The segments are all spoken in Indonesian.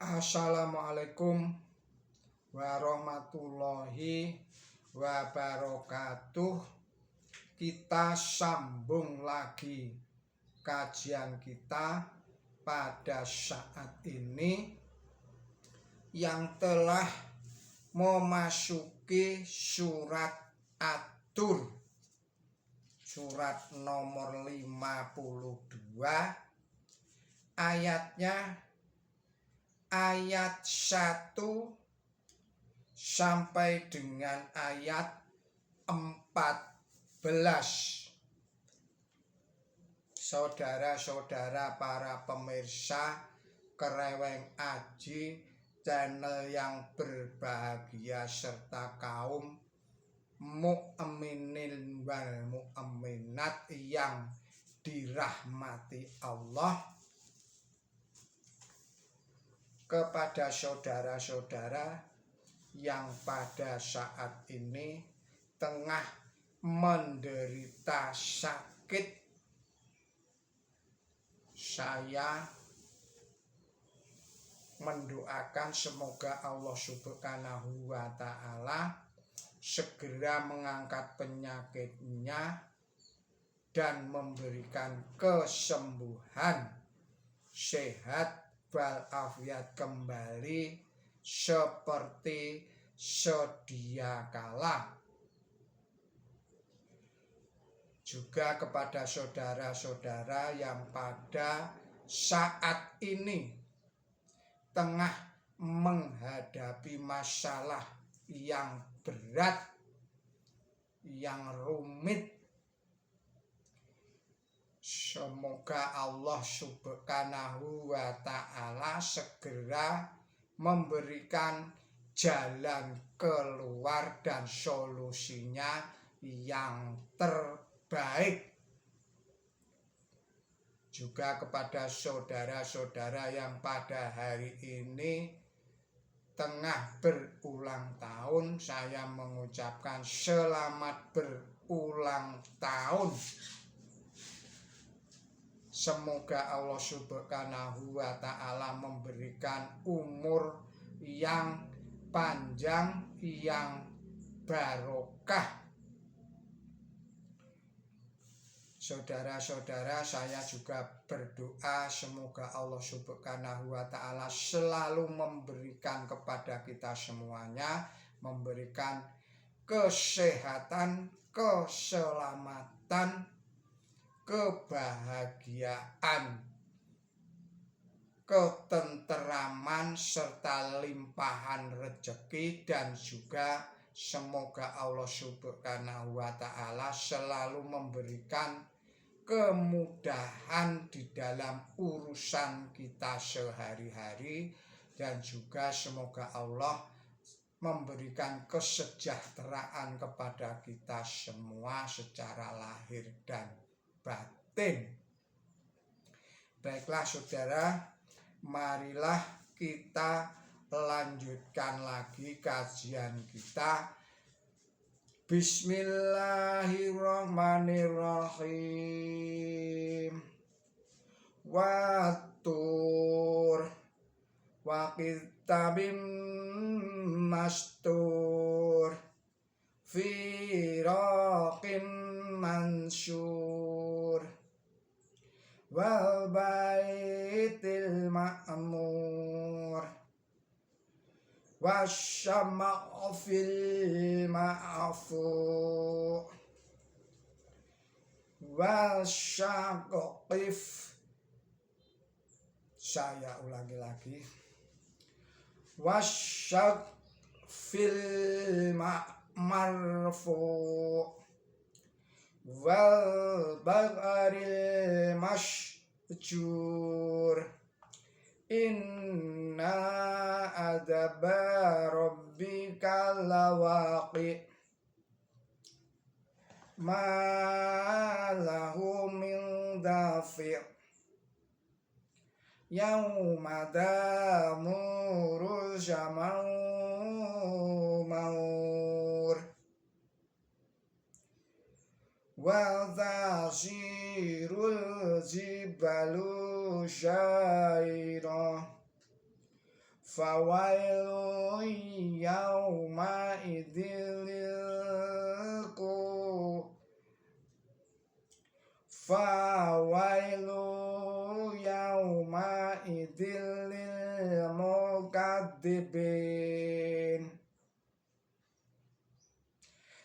Assalamualaikum warahmatullahi wabarakatuh. Kita sambung lagi kajian kita pada saat ini yang telah memasuki surat At-Tur, surat nomor 52, ayatnya ayat 1 sampai dengan ayat 14. Saudara-saudara para pemirsa Kereweng Aji, channel yang berbahagia serta kaum mukminin wal mukminat yang dirahmati Allah, kepada saudara-saudara yang pada saat ini tengah menderita sakit, saya mendoakan semoga Allah Subhanahu wa Ta'ala segera mengangkat penyakitnya dan memberikan kesembuhan, sehat walafiat kembali seperti sedia kala. Juga kepada saudara-saudara yang pada saat ini tengah menghadapi masalah yang berat, yang rumit, semoga Allah Subhanahu wa Ta'ala segera memberikan jalan keluar dan solusinya yang terbaik. Juga kepada saudara-saudara yang pada hari ini tengah berulang tahun, saya mengucapkan selamat berulang tahun. Semoga Allah Subhanahu wa Ta'ala memberikan umur yang panjang, yang barokah. Saudara-saudara, saya juga berdoa semoga Allah Subhanahu wa Ta'ala selalu memberikan kepada kita semuanya, memberikan kesehatan, keselamatan, kebahagiaan, ketenteraman, serta limpahan rezeki, dan juga semoga Allah Subhanahu wa Ta'ala selalu memberikan kemudahan di dalam urusan kita sehari-hari, dan juga semoga Allah memberikan kesejahteraan kepada kita semua secara lahir dan batin. Baiklah saudara, marilah kita lanjutkan lagi kajian kita. Bismillahirrahmanirrahim. Wat-Tur wa kitabim mastur fi raqim mansur wal baitil ma'mur wasyama'fil ma'fu wasyaqif. Saya ulangi lagi. Wasyaqfil marfu wal bagharil masjur inna adaba rabbika lawaqi ma lahu min dafi' yauma damuru jamau maur wa tasirul jibalu syairah fawailu yauma idzil mukadzibin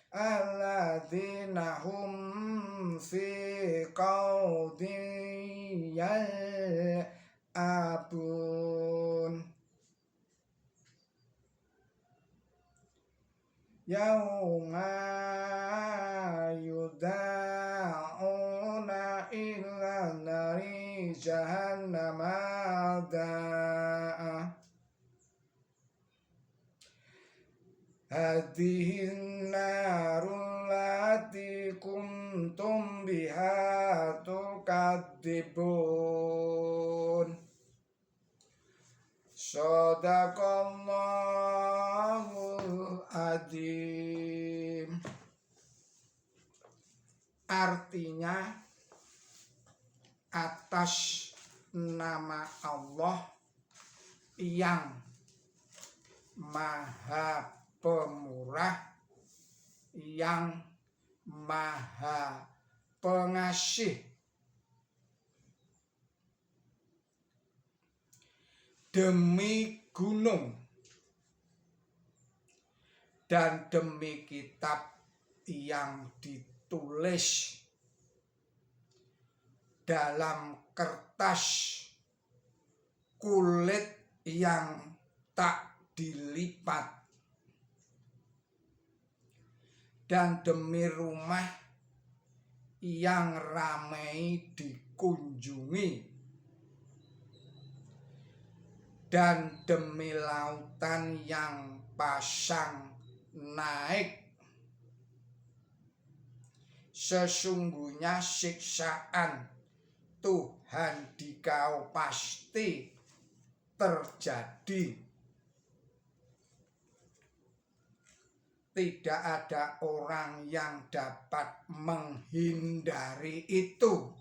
alladzina hum fi qaudin yal'abun yauma yuda'una ila nari jahannama da'a hadihin narul lati kuntum biha tukadzibun. Shadaqallahul adzim. Artinya atas nama Allah yang Maha Pemurah, yang Maha Pengasih, demi gunung dan demi kitab yang ditulis dalam kertas kulit yang tak dilipat, dan demi rumah yang ramai dikunjungi, dan demi lautan yang pasang naik. Sesungguhnya siksaan Tuhan dikau pasti terjadi. Tidak ada orang yang dapat menghindari itu.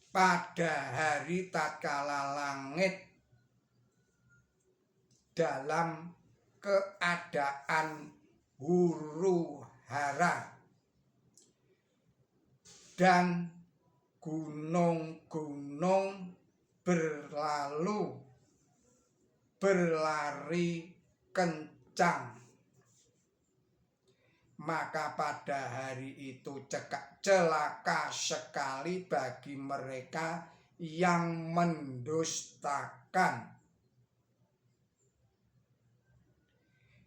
Pada hari tatkala langit dalam keadaan huru hara dan gunung-gunung berlari kencang, maka pada hari itu celaka sekali bagi mereka yang mendustakan,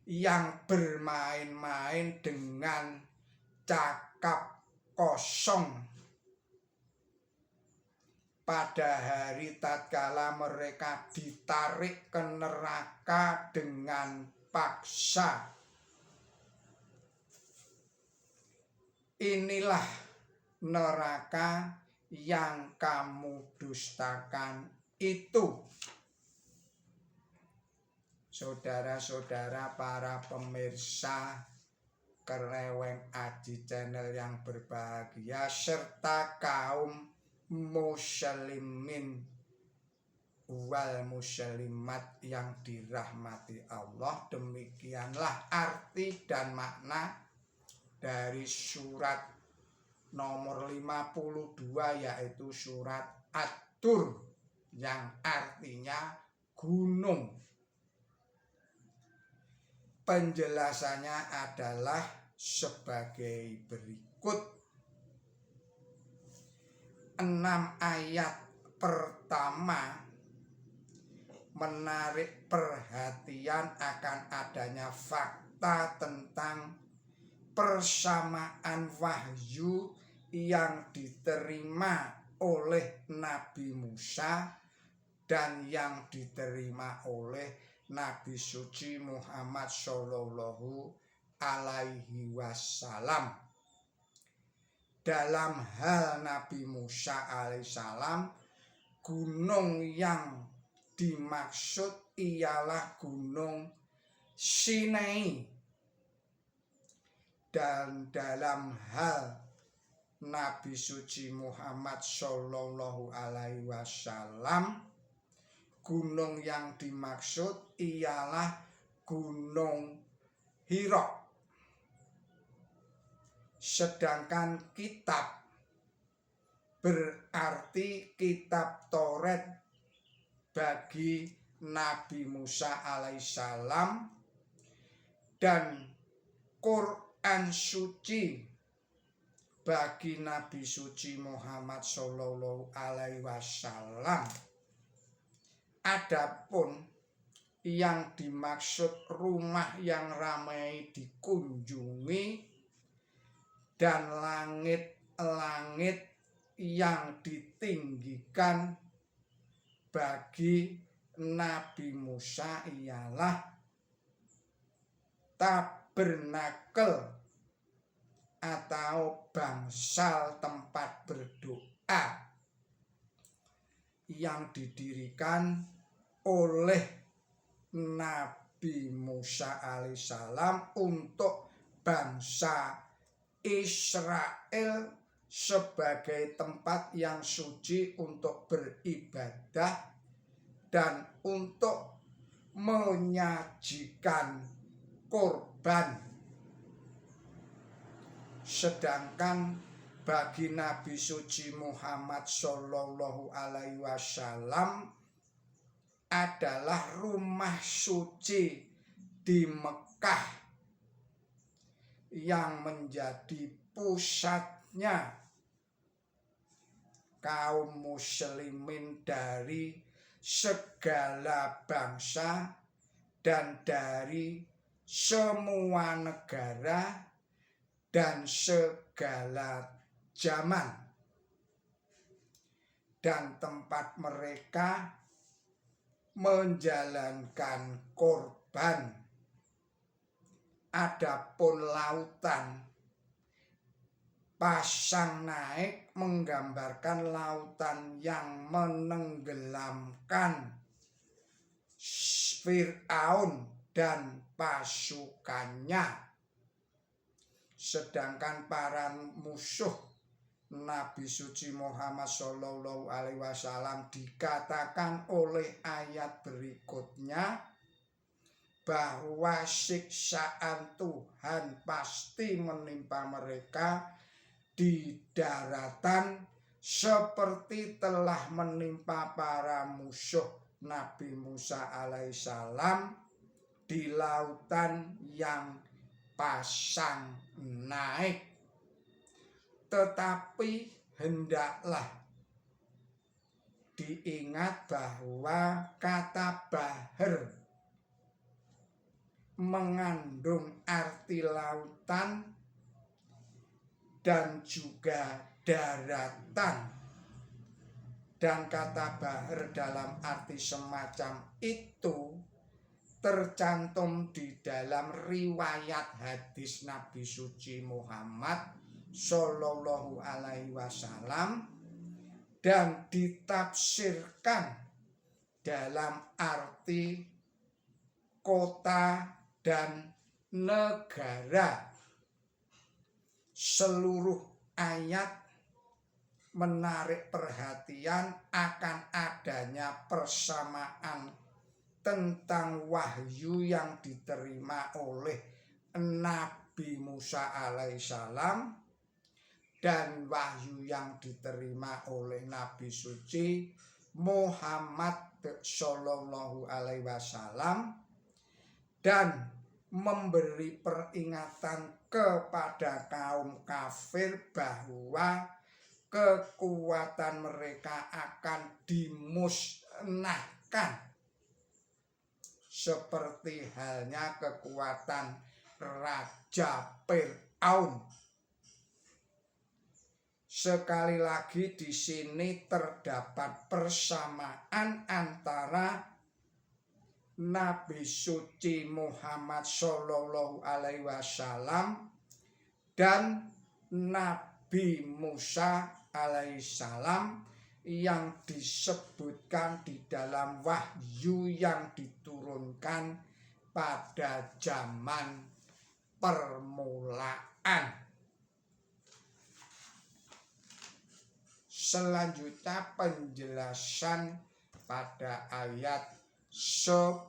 yang bermain-main dengan cakap kosong. Pada hari tatkala mereka ditarik ke neraka dengan paksa. Inilah neraka yang kamu dustakan itu. Saudara-saudara para pemirsa Kereweng Aji Channel yang berbahagia, serta kaum muslimin wal muslimat yang dirahmati Allah. Demikianlah arti dan makna dari surat nomor 52, yaitu surat At-Tur, yang artinya gunung. Penjelasannya adalah sebagai berikut. 6 ayat pertama menarik perhatian akan adanya fakta tentang persamaan wahyu yang diterima oleh Nabi Musa dan yang diterima oleh Nabi suci Muhammad Shallallahu Alaihi Wasallam. Dalam hal Nabi Musa alaihissalam, gunung yang dimaksud ialah gunung Sinai. Dan dalam hal Nabi suci Muhammad Shallallahu Alaihi Wasallam. Gunung yang dimaksud ialah Gunung Hira. Sedangkan kitab berarti kitab Taurat bagi Nabi Musa alaihissalam, dan Quran suci bagi Nabi suci Muhammad Shallallahu Alaihi Wasallam. Adapun yang dimaksud rumah yang ramai dikunjungi dan langit-langit yang ditinggikan bagi Nabi Musa ialah tabernakel atau bangsal tempat berdoa yang didirikan oleh Nabi Musa alaihissalam untuk bangsa Israel sebagai tempat yang suci untuk beribadah dan untuk menyajikan korban. Sedangkan bagi Nabi suci Muhammad Shallallahu Alaihi Wasallam adalah rumah suci di Mekah yang menjadi pusatnya kaum muslimin dari segala bangsa dan dari semua negara dan segala zaman, dan tempat mereka menjalankan korban. Adapun lautan pasang naik menggambarkan lautan yang menenggelamkan Fir'aun dan pasukannya. Sedangkan para musuh Nabi suci Muhammad Shallallahu Alaihi Wasallam dikatakan oleh ayat berikutnya bahwa siksaan Tuhan pasti menimpa mereka di daratan seperti telah menimpa para musuh Nabi Musa alaihissalam di lautan yang pasang naik. Tetapi hendaklah diingat bahwa kata bahar mengandung arti lautan dan juga daratan, dan kata bahar dalam arti semacam itu tercantum di dalam riwayat hadis Nabi suci Muhammad Shallallahu Alaihi Wasallam dan ditafsirkan dalam arti kota dan negara. Seluruh ayat menarik perhatian akan adanya persamaan tentang wahyu yang diterima oleh Nabi Musa alaihissalam dan wahyu yang diterima oleh Nabi suci Muhammad Shallallahu Alaihi Wasallam, dan memberi peringatan kepada kaum kafir bahwa kekuatan mereka akan dimusnahkan seperti halnya kekuatan Raja Fir'aun. Sekali lagi di sini terdapat persamaan antara Nabi suci Muhammad Shallallahu Alaihi Wasallam dan Nabi Musa alaihissalam yang disebutkan di dalam wahyu yang diturunkan pada zaman permulaan. Selanjutnya penjelasan pada ayat 10.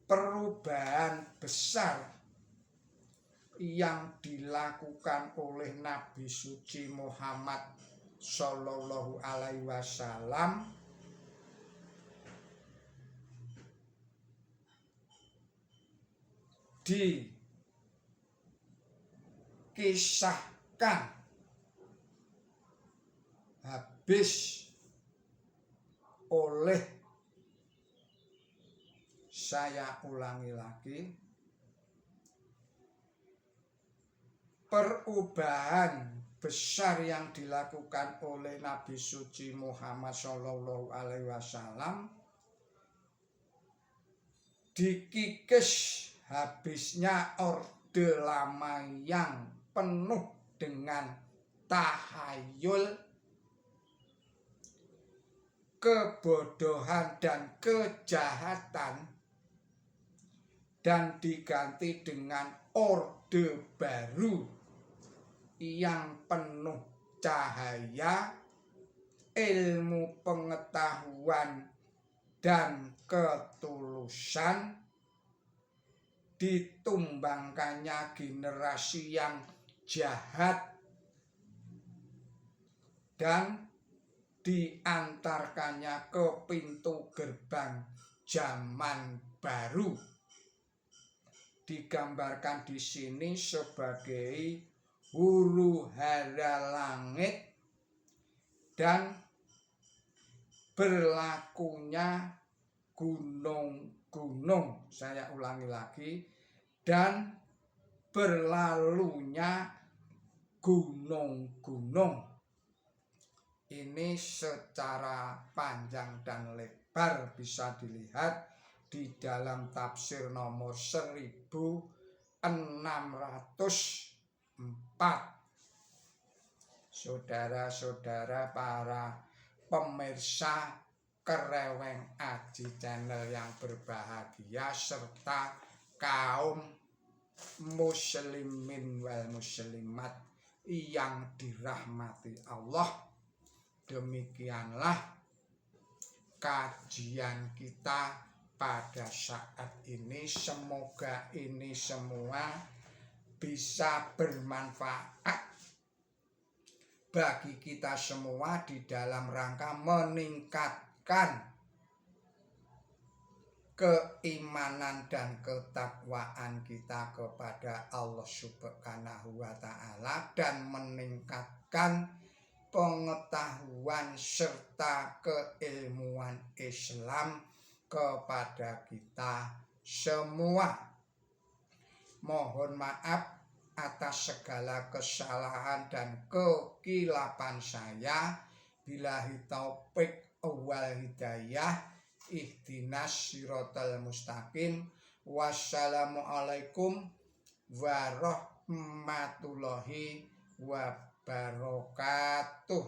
Perubahan besar yang dilakukan oleh Nabi suci Muhammad Shallallahu Alaihi Wasallam dikisahkan habis oleh, saya ulangi lagi, perubahan besar yang dilakukan oleh Nabi suci Muhammad Shallallahu Alaihi Wasallam dikikis habisnya Orde Lama yang penuh dengan tahayul, kebodohan dan kejahatan, dan diganti dengan orde baru yang penuh cahaya, ilmu pengetahuan dan ketulusan. Ditumbangkannya generasi yang jahat dan diantarkannya ke pintu gerbang zaman baru. Digambarkan di sini sebagai huru hara langit dan berlakunya gunung-gunung. Saya ulangi lagi, dan berlalunya gunung-gunung. Ini secara panjang dan lebar bisa dilihat di dalam tafsir nomor 1604. Saudara-saudara para pemirsa Kereweng Aji Channel yang berbahagia, serta kaum muslimin wal muslimat yang dirahmati Allah. Demikianlah kajian kita pada saat ini. Semoga ini semua bisa bermanfaat bagi kita semua di dalam rangka meningkatkan keimanan dan ketakwaan kita kepada Allah Subhanahu wa Ta'ala, dan meningkatkan pengetahuan serta keilmuan Islam kepada kita semua. Mohon maaf atas segala kesalahan dan kekilapan saya. Billahi taufik wal hidayah. Ihdinas siratal mustaqim. Wassalamualaikum warahmatullahi wabarakatuh.